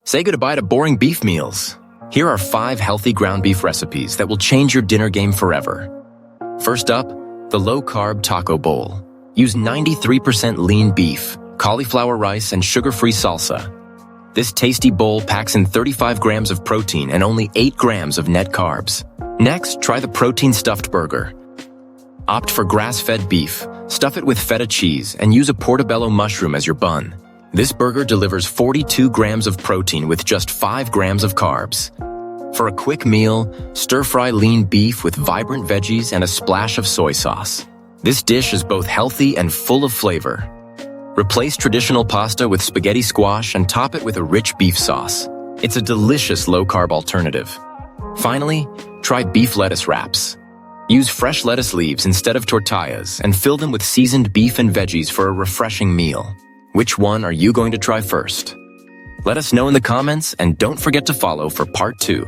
Say goodbye to boring beef meals. Here are 5 healthy ground beef recipes that will change your dinner game forever. First up, the Low-Carb Taco Bowl. Use 93% lean beef, cauliflower rice, and sugar-free salsa. This tasty bowl packs in 35 grams of protein and only 8 grams of net carbs. Next, try the protein-stuffed burger. Opt for grass-fed beef, stuff it with feta cheese, and use a portobello mushroom as your bun. This burger delivers 42 grams of protein with just 5 grams of carbs. For a quick meal, stir-fry lean beef with vibrant veggies and a splash of soy sauce. This dish is both healthy and full of flavor. Replace traditional pasta with spaghetti squash and top it with a rich beef sauce. It's a delicious low-carb alternative. Finally, try beef lettuce wraps. Use fresh lettuce leaves instead of tortillas and fill them with seasoned beef and veggies for a refreshing meal. Which one are you going to try first? Let us know in the comments and don't forget to follow for part 2.